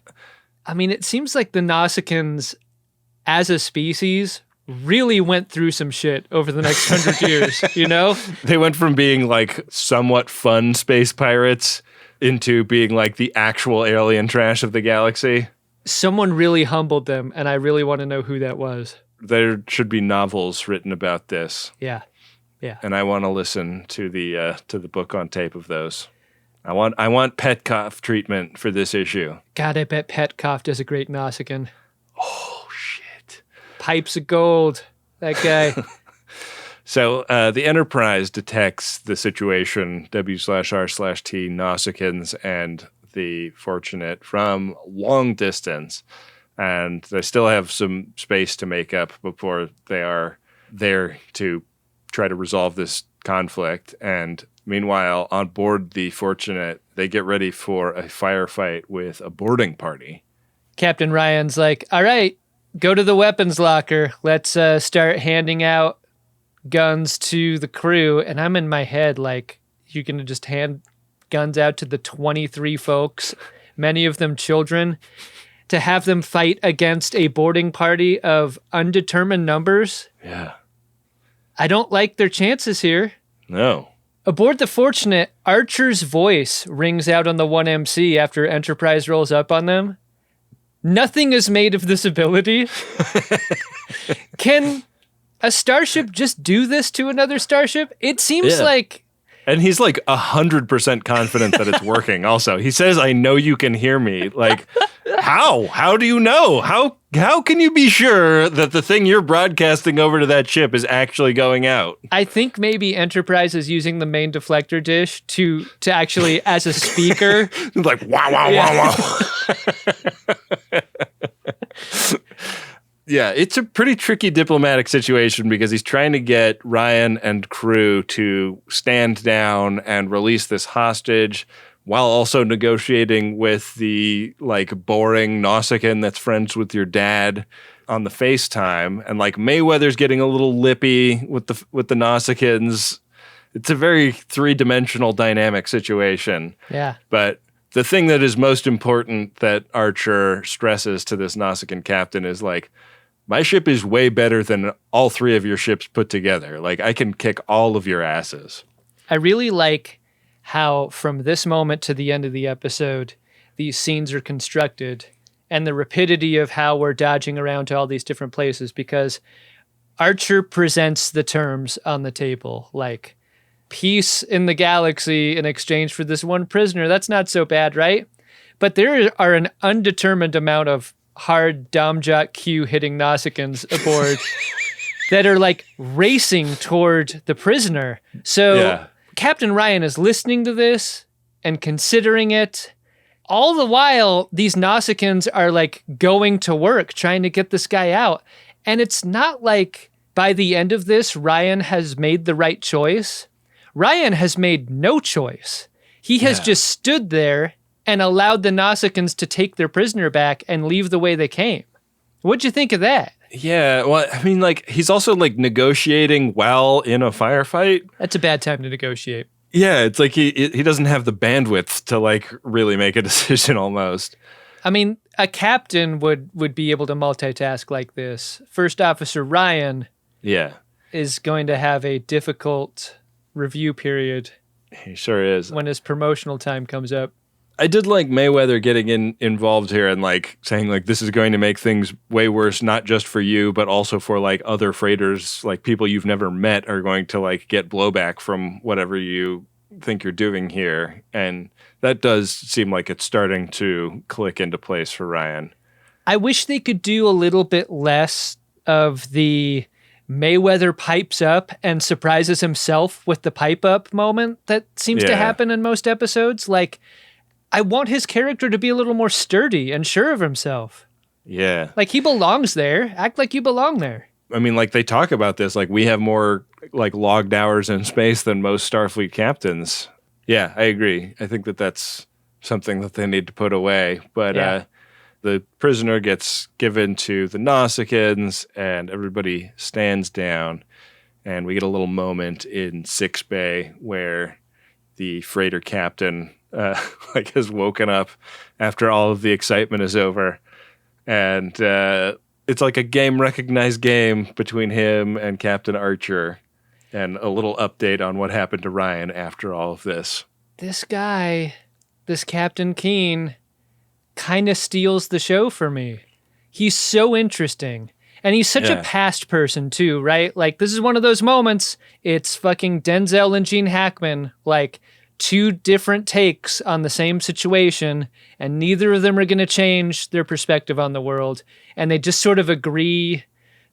I mean, it seems like the Nausicaans, as a species, really went through some shit over the next 100 years, you know? They went from being like somewhat fun space pirates into being like the actual alien trash of the galaxy. Someone really humbled them, and I really want to know who that was. There should be novels written about this. Yeah. And I want to listen to the book on tape of those. I want Petkoff treatment for this issue. God, I bet Petkoff does a great Nausicaan. Oh, shit. Pipes of gold. That guy. So the Enterprise detects the situation, W/R/T, Nausicaans, and the Fortunate from long distance. And they still have some space to make up before they are there to try to resolve this conflict. And meanwhile, on board the Fortunate, they get ready for a firefight with a boarding party. Captain Ryan's like, all right, go to the weapons locker. Let's start handing out guns to the crew. And I'm in my head like, you're going to just hand guns out to the 23 folks, many of them children, to have them fight against a boarding party of undetermined numbers. Yeah. I don't like their chances here. No. Aboard the Fortunate, Archer's voice rings out on the 1MC after Enterprise rolls up on them. Nothing is made of this ability. Can a starship just do this to another starship? It seems like... And he's like 100% confident that it's working also. He says, I know you can hear me. Like, how? How do you know? How can you be sure that the thing you're broadcasting over to that ship is actually going out? I think maybe Enterprise is using the main deflector dish to actually, as a speaker. Like, wow, wow, wow, wow. Yeah, it's a pretty tricky diplomatic situation because he's trying to get Ryan and crew to stand down and release this hostage while also negotiating with the like boring Nausicaan that's friends with your dad on the FaceTime. And like Mayweather's getting a little lippy with the Nausicaans. It's a very three-dimensional dynamic situation. Yeah. But the thing that is most important that Archer stresses to this Nausicaan captain is like, my ship is way better than all three of your ships put together. Like, I can kick all of your asses. I really like how from this moment to the end of the episode, these scenes are constructed and the rapidity of how we're dodging around to all these different places, because Archer presents the terms on the table, like peace in the galaxy in exchange for this one prisoner. That's not so bad, right? But there are an undetermined amount of hard Domjot Q hitting Nausicaans aboard that are like racing toward the prisoner. So Captain Ryan is listening to this and considering it. All the while, these Nausicaans are like going to work, trying to get this guy out. And it's not like by the end of this, Ryan has made the right choice. Ryan has made no choice. He has just stood there and allowed the Nausicaans to take their prisoner back and leave the way they came. What'd you think of that? Yeah, well, I mean, like, he's also, like, negotiating while in a firefight. That's a bad time to negotiate. Yeah, it's like he doesn't have the bandwidth to, like, really make a decision almost. I mean, a captain would be able to multitask like this. First Officer Ryan is going to have a difficult review period. He sure is. When his promotional time comes up. I did like Mayweather getting involved here and like saying like this is going to make things way worse, not just for you, but also for like other freighters, like people you've never met are going to like get blowback from whatever you think you're doing here. And that does seem like it's starting to click into place for Ryan. I wish they could do a little bit less of the Mayweather pipes up and surprises himself with the pipe up moment that seems to happen in most episodes. Like, I want his character to be a little more sturdy and sure of himself. Yeah. Like, he belongs there. Act like you belong there. I mean, like, they talk about this. Like, we have more, like, logged hours in space than most Starfleet captains. Yeah, I agree. I think that that's something that they need to put away. But the prisoner gets given to the Nausicaans, and everybody stands down. And we get a little moment in 6 Bay where the freighter captain like has woken up after all of the excitement is over, and it's like a recognized game between him and Captain Archer, and a little update on what happened to Ryan after all of this. This guy this Captain Keen kind of steals the show for me. He's so interesting. And he's such a past person too, right? Like, this is one of those moments, it's fucking Denzel and Gene Hackman, like, two different takes on the same situation, and neither of them are going to change their perspective on the world. And they just sort of agree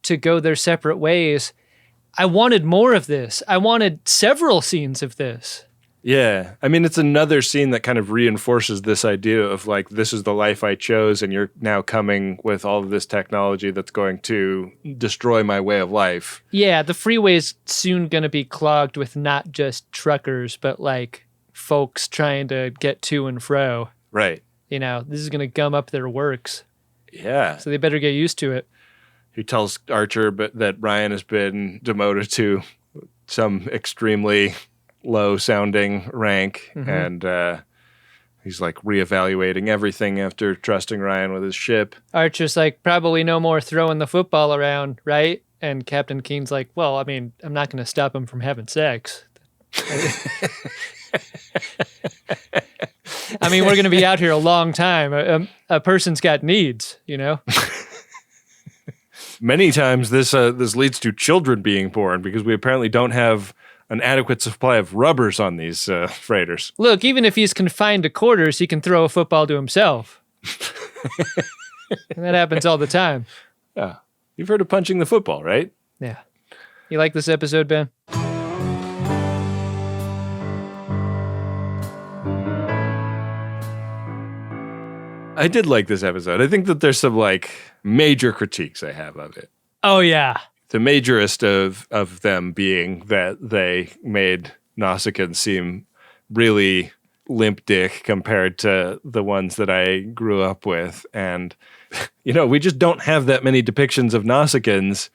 to go their separate ways. I wanted more of this. I wanted several scenes of this. Yeah. I mean, it's another scene that kind of reinforces this idea of like, this is the life I chose, and you're now coming with all of this technology that's going to destroy my way of life. Yeah, the freeway's soon going to be clogged with not just truckers, but like folks trying to get to and fro. Right. You know, this is going to gum up their works. Yeah. So they better get used to it. He tells Archer that Ryan has been demoted to some extremely low-sounding rank, and he's like reevaluating everything after trusting Ryan with his ship. Archer's like, probably no more throwing the football around, right? And Captain Keen's like, well, I mean, I'm not going to stop him from having sex. I mean, we're going to be out here a long time. A person's got needs, you know? Many times this leads to children being born because we apparently don't have an adequate supply of rubbers on these freighters. Look, even if he's confined to quarters, he can throw a football to himself. And that happens all the time. Yeah. You've heard of punching the football, right? Yeah. You like this episode, Ben? I did like this episode. I think that there's some like major critiques I have of it. Oh, yeah. The majorest of them being that they made Nausicaan seem really limp dick compared to the ones that I grew up with. And, you know, we just don't have that many depictions of Nausicaans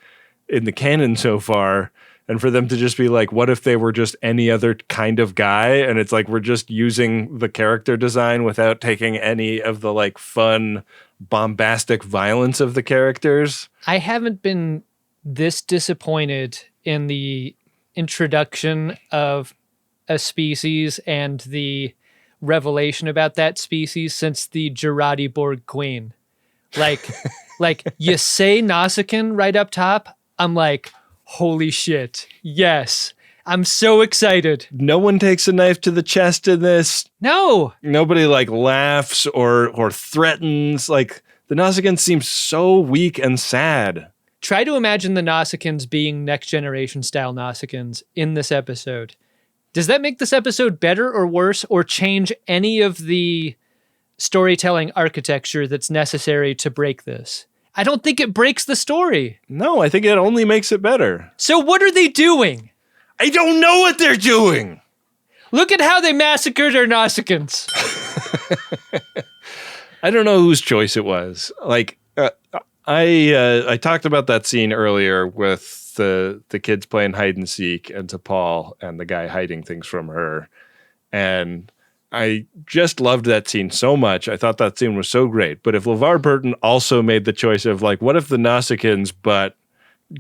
in the canon so far. And for them to just be like, what if they were just any other kind of guy? And it's like, we're just using the character design without taking any of the like fun, bombastic violence of the characters. I haven't been this disappointed in the introduction of a species and the revelation about that species since the Gerati Borg Queen. Like you say Nausicaan right up top, I'm like, holy shit, yes. I'm so excited. No one takes a knife to the chest in this. No. Nobody like laughs or threatens. Like the Nausicaans seem so weak and sad. Try to imagine the Nausicaans being Next Generation style Nausicaans in this episode. Does that make this episode better or worse or change any of the storytelling architecture that's necessary to break this? I don't think it breaks the story. No, I think it only makes it better. So what are they doing? I don't know what they're doing. Look at how they massacred our Nausicaans. I don't know whose choice it was. Like, I talked about that scene earlier with the kids playing hide and seek and T'Pol and the guy hiding things from her. And I just loved that scene so much. I thought that scene was so great. But if LeVar Burton also made the choice of like, what if the Nausicaans, but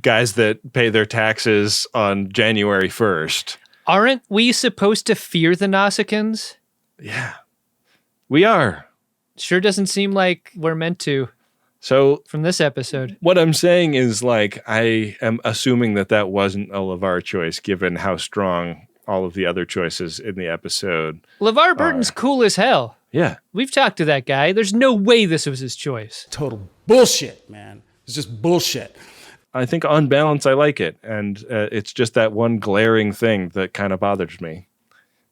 guys that pay their taxes on January 1st? Aren't we supposed to fear the Nausicaans? Yeah, we are. Sure doesn't seem like we're meant to. So from this episode, what I'm saying is like, I am assuming that wasn't a LeVar choice, given how strong all of the other choices in the episode. LeVar Burton's cool as hell. Yeah. We've talked to that guy. There's no way this was his choice. Total bullshit, man. It's just bullshit. I think on balance, I like it. And it's just that one glaring thing that kind of bothers me.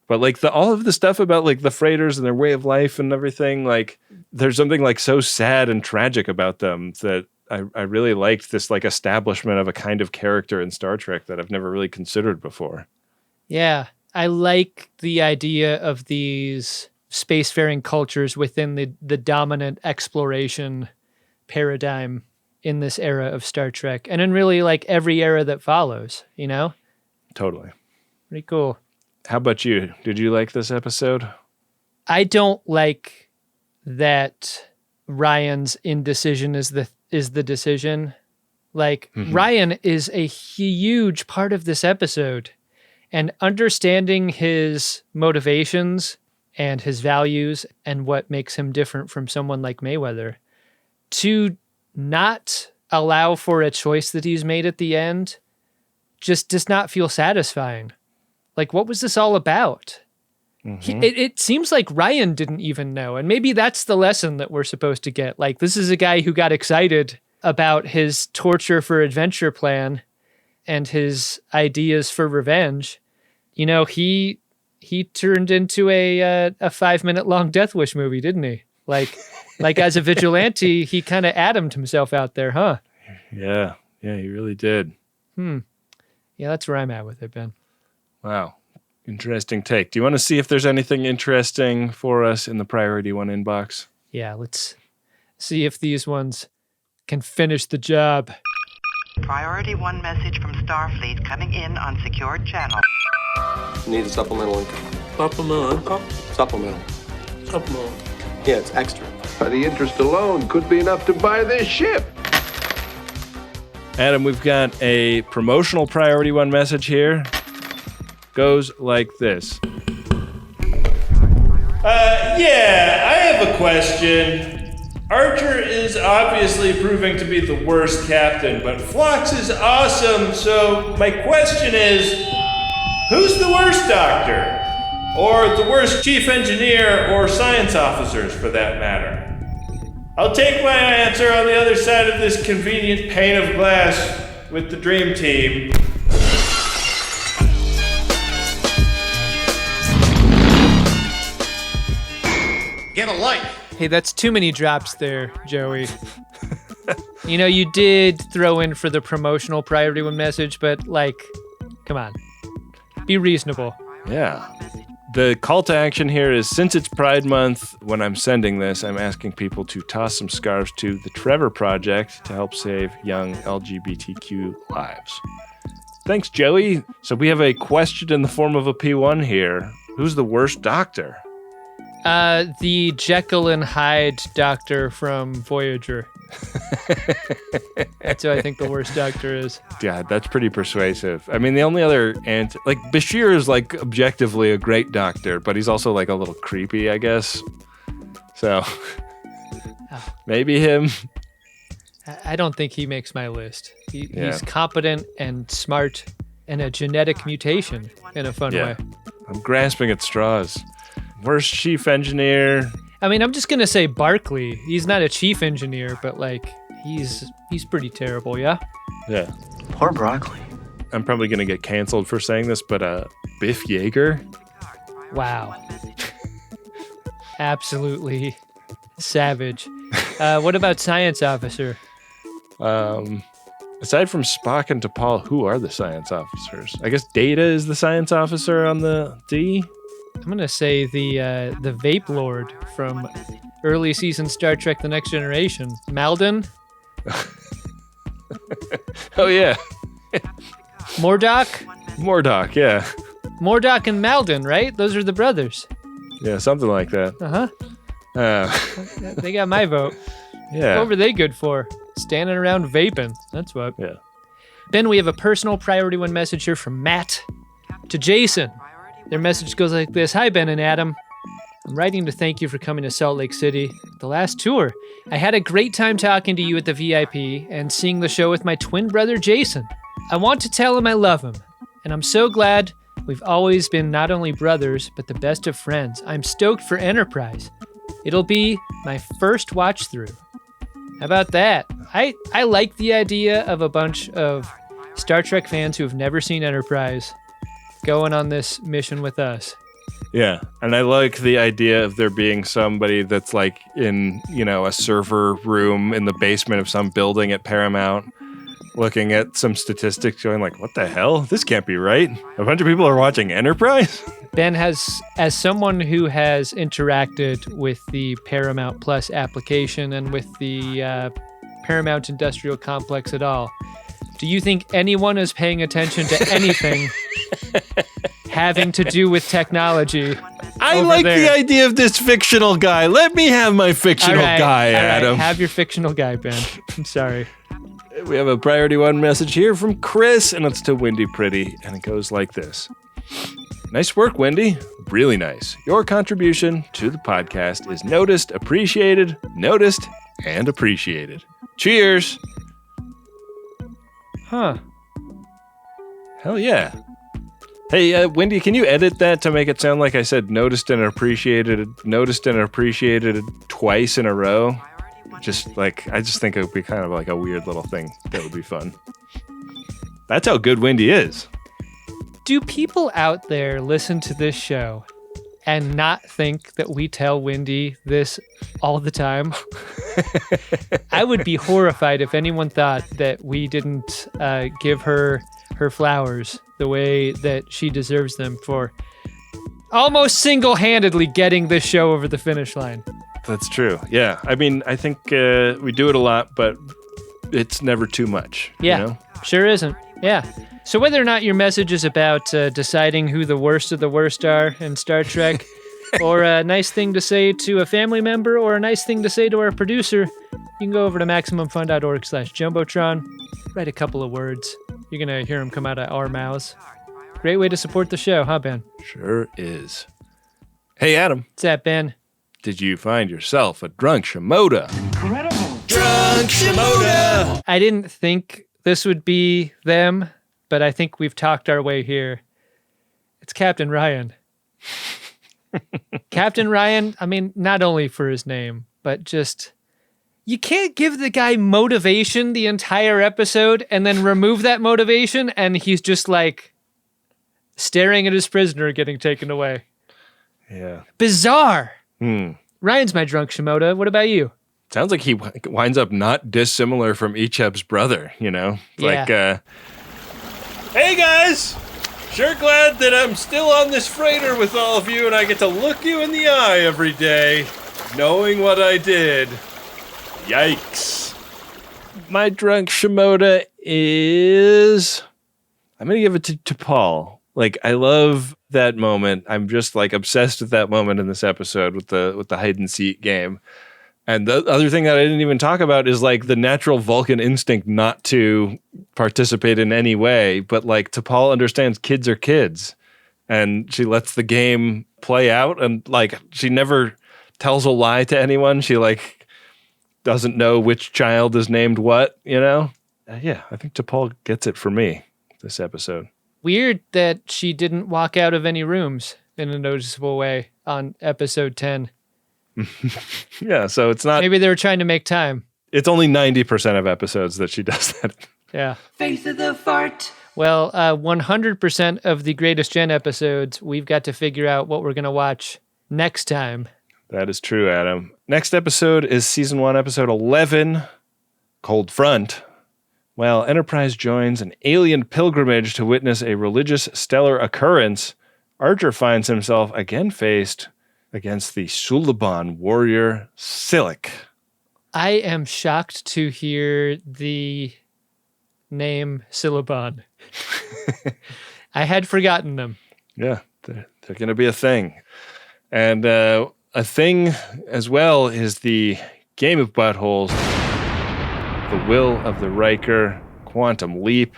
But like all of the stuff about like the freighters and their way of life and everything, like there's something like so sad and tragic about them that I really liked this like establishment of a kind of character in Star Trek that I've never really considered before. Yeah, I like the idea of these spacefaring cultures within the dominant exploration paradigm in this era of Star Trek, and in really like every era that follows, you know? Totally. Pretty cool. How about you? Did you like this episode? I don't like that Ryan's indecision is the decision. Like, Ryan is a huge part of this episode, and understanding his motivations and his values and what makes him different from someone like Mayweather, to not allow for a choice that he's made at the end just does not feel satisfying. Like, what was this all about? It seems like Ryan didn't even know. And maybe that's the lesson that we're supposed to get. Like, this is a guy who got excited about his torture for adventure plan and his ideas for revenge. You know, he turned into a 5-minute long Death Wish movie, didn't he? Like as a vigilante, he kind of Adam'd himself out there, huh? Yeah, he really did. Yeah, that's where I'm at with it, Ben. Wow. Interesting take. Do you want to see if there's anything interesting for us in the Priority 1 inbox? Yeah, let's see if these ones can finish the job. Priority 1 message from Starfleet coming in on secured channel. Need a supplemental income. Supplemental income? Supplemental. Supplemental. Yeah, it's extra. The interest alone could be enough to buy this ship. Adam, we've got a promotional Priority 1 message here. Goes like this. Yeah, I have a question. Archer is obviously proving to be the worst captain, but Phlox is awesome, so my question is, who's the worst doctor? Or the worst chief engineer or science officers, for that matter? I'll take my answer on the other side of this convenient pane of glass with the Dream Team. Get a life. Hey, that's too many drops there, Joey. You know, you did throw in for the promotional Priority 1 message, but, like, come on. Be reasonable. Yeah. The call to action here is, since it's Pride Month, when I'm sending this, I'm asking people to toss some scarves to the Trevor Project to help save young LGBTQ lives. Thanks, Joey. So we have a question in the form of a P1 here. Who's the worst doctor? The Jekyll and Hyde doctor from Voyager. That's who I think the worst doctor is. Yeah, that's pretty persuasive. I mean, the only other like Bashir is like objectively a great doctor, but he's also like a little creepy, I guess. So maybe him. I don't think he makes my list. He's competent and smart and a genetic mutation in a fun way. I'm grasping at straws. Worst chief engineer. I mean, I'm just gonna say Barkley. He's not a chief engineer, but like he's pretty terrible, yeah? Yeah. Poor broccoli. I'm probably gonna get canceled for saying this, but Biff Yeager. Wow. Absolutely savage. What about science officer? Aside from Spock and T'Pol, who are the science officers? I guess Data is the science officer on the D. I'm gonna say the Vape Lord from early season Star Trek: The Next Generation, Malden. Oh yeah, Mordok, yeah. Mordok and Malden, right? Those are the brothers. Yeah, something like that. They got my vote. Yeah. What were they good for? Standing around vaping. That's what. Yeah. Ben, we have a personal Priority 1 message here from Matt to Jason. Their message goes like this. Hi, Ben and Adam. I'm writing to thank you for coming to Salt Lake City. The last tour. I had a great time talking to you at the VIP and seeing the show with my twin brother, Jason. I want to tell him I love him, and I'm so glad we've always been not only brothers, but the best of friends. I'm stoked for Enterprise. It'll be my first watch through. How about that? I like the idea of a bunch of Star Trek fans who have never seen Enterprise going on this mission with us. Yeah, and I like the idea of there being somebody that's like in, a server room in the basement of some building at Paramount, looking at some statistics going like, what the hell? This can't be right. A bunch of people are watching Enterprise? Ben has, as someone who has interacted with the Paramount Plus application and with the Paramount Industrial Complex at all, do you think anyone is paying attention to anything having to do with technology? I like the idea of this fictional guy. Let me have my fictional guy, Adam. Have your fictional guy, Ben. I'm sorry. We have a Priority 1 message here from Chris, and it's to Wynde Priddy, and it goes like this. Nice work, Wynde. Really nice. Your contribution to the podcast is noticed, appreciated, and appreciated. Cheers. Huh. Hell yeah. Hey, Wynde, can you edit that to make it sound like I said noticed and appreciated twice in a row? I just think it would be kind of like a weird little thing that would be fun. That's how good Wynde is. Do people out there listen to this show and not think that we tell Wynde this all the time? I would be horrified if anyone thought that we didn't give her flowers the way that she deserves them for almost single-handedly getting this show over the finish line. That's true. Yeah. I mean, I think we do it a lot, but it's never too much. Yeah, you know? Sure isn't. Yeah. So whether or not your message is about deciding who the worst of the worst are in Star Trek, or a nice thing to say to a family member, or a nice thing to say to our producer, you can go over to MaximumFun.org/Jumbotron, write a couple of words. You're going to hear them come out of our mouths. Great way to support the show, huh, Ben? Sure is. Hey, Adam. What's that, Ben? Did you find yourself a drunk Shimoda? Incredible. Drunk Shimoda! I didn't think this would be them, but I think we've talked our way here. It's Captain Ryan. Captain Ryan, I mean, not only for his name, but just... You can't give the guy motivation the entire episode and then remove that motivation and he's just like staring at his prisoner getting taken away. Yeah. Bizarre. Ryan's my drunk Shimoda. What about you? Sounds like he winds up not dissimilar from Icheb's brother, you know? Yeah. Like, Hey guys! Sure glad that I'm still on this freighter with all of you and I get to look you in the eye every day, knowing what I did. Yikes. my drunk Shimoda is... I'm going to give it to Paul. Like, I love that moment. I'm just like obsessed with that moment in this episode with the hide and seek game. And the other thing that I didn't even talk about is like the natural Vulcan instinct not to participate in any way. But like T'Pol understands kids are kids, and she lets the game play out. And like she never tells a lie to anyone. She like doesn't know which child is named what. You know? Yeah, I think T'Pol gets it for me this episode. Weird that she didn't walk out of any rooms in a noticeable way on episode 10. Yeah, so it's not... Maybe they were trying to make time. It's only 90% of episodes that she does that. Yeah. Face of the fart. Well, 100% of the Greatest Gen episodes, we've got to figure out what we're going to watch next time. That is true, Adam. Next episode is Season 1, Episode 11, Cold Front. While Enterprise joins an alien pilgrimage to witness a religious stellar occurrence, Archer finds himself again faced against the Suliban warrior Silic. I am shocked to hear the name Suliban. I had forgotten them. Yeah, they're going to be a thing. And a thing as well is the Game of Buttholes, The Will of the Riker, Quantum Leap,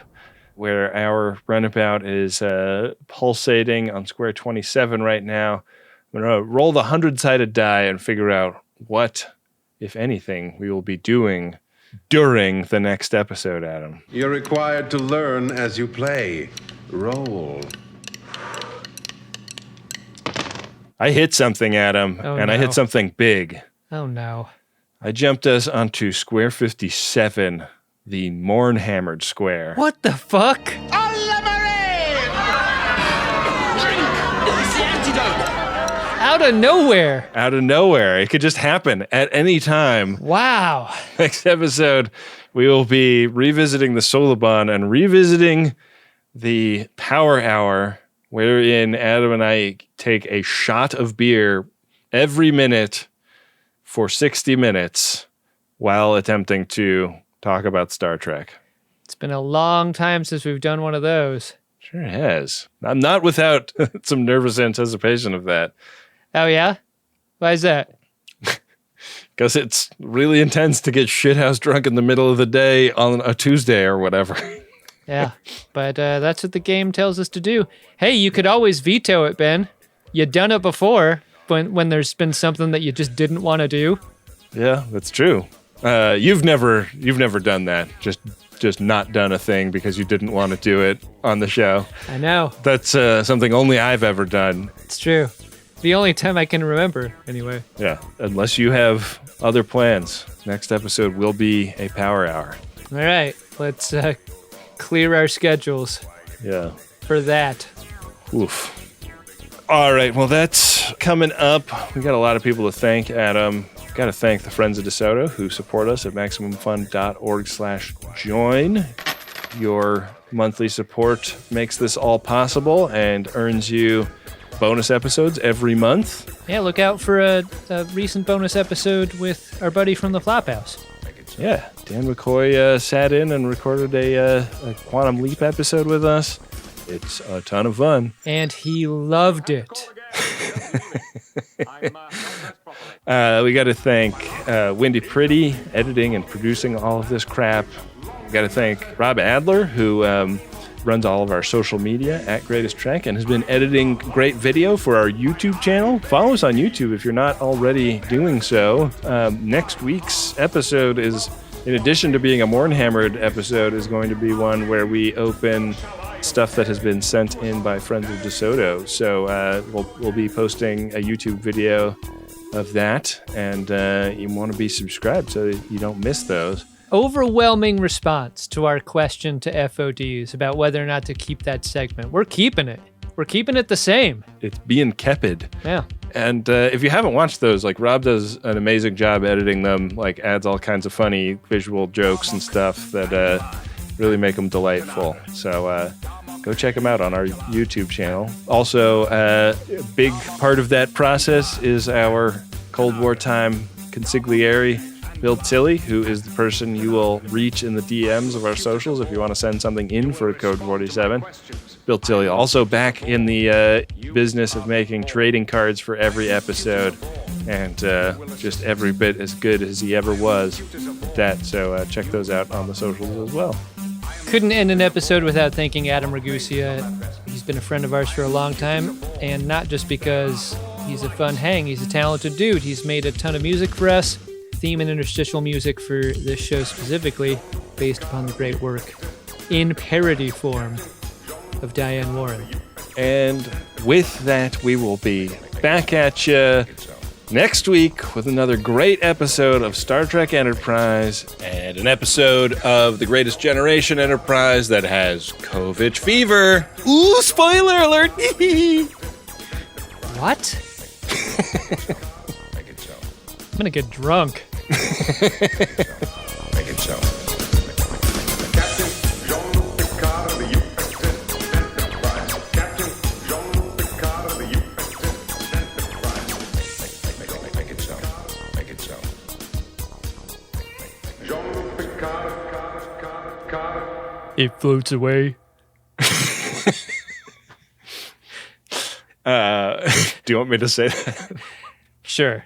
where our runabout is pulsating on square 27 right now. I'm going to roll the 100-sided die and figure out what, if anything, we will be doing during the next episode, Adam. You're required to learn as you play. Roll. I hit something, Adam, no. I hit something big. Oh, no. I jumped us onto square 57, the Morn-Hammered Square. What the fuck? Out of nowhere. Out of nowhere. It could just happen at any time. Wow. Next episode, we will be revisiting the Suliban and revisiting the Power Hour, wherein Adam and I take a shot of beer every minute for 60 minutes while attempting to talk about Star Trek. It's been a long time since we've done one of those. Sure has. I'm not without some nervous anticipation of that. Oh, yeah? Why is that? Because it's really intense to get shithouse drunk in the middle of the day on a Tuesday or whatever. Yeah, but that's what the game tells us to do. Hey, you could always veto it, Ben. You've done it before when there's been something that you just didn't want to do. Yeah, that's true. You've never done that. Just not done a thing because you didn't want to do it on the show. I know. That's something only I've ever done. It's true. The only time I can remember, anyway. Yeah, unless you have other plans. Next episode will be a power hour. All right, let's clear our schedules. Yeah. For that. Oof. All right, well, that's coming up. We got a lot of people to thank, Adam. Got to thank the Friends of DeSoto who support us at MaximumFun.org/join. Your monthly support makes this all possible and earns you bonus episodes every month. Yeah, look out for a recent bonus episode with our buddy from the Flophouse. Yeah, Dan McCoy sat in and recorded a Quantum Leap episode with us. It's a ton of fun. And he loved it. We got to thank Wynde Priddy, editing and producing all of this crap. We got to thank Rob Adler, who runs all of our social media at Greatest Trek and has been editing great video for our YouTube channel. Follow us on YouTube if you're not already doing so. Next week's episode is, in addition to being a Mornhammered episode, is going to be one where we open stuff that has been sent in by Friends of DeSoto. So we'll be posting a YouTube video of that, and you want to be subscribed so that you don't miss those. Overwhelming response to our question to FODs about whether or not to keep that segment. We're keeping it. We're keeping it the same. It's being kept. Yeah. And if you haven't watched those, like, Rob does an amazing job editing them, like adds all kinds of funny visual jokes and stuff that really make them delightful. So go check them out on our YouTube channel. Also, a big part of that process is our Cold War time consigliere, Bill Tilley, who is the person you will reach in the DMs of our socials if you want to send something in for a Code 47. Bill Tilley also back in the business of making trading cards for every episode, and just every bit as good as he ever was at that. So check those out on the socials as well. Couldn't end an episode without thanking Adam Ragusia. He's been a friend of ours for a long time, and not just because he's a fun hang. He's a talented dude. He's made a ton of music for us, theme and interstitial music for this show specifically, based upon the great work in parody form of Diane Warren. And with that, we will be back at you next week with another great episode of Star Trek Enterprise and an episode of The Greatest Generation Enterprise that has COVID fever. Ooh, spoiler alert! What? I'm gonna get drunk. Make it so. It floats away. Do you want me to say that? Sure.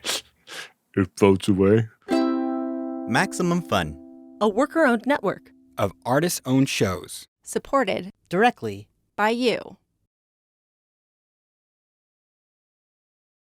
It floats away. Maximum Fun, a worker-owned network of artist-owned shows. supported Directly by you.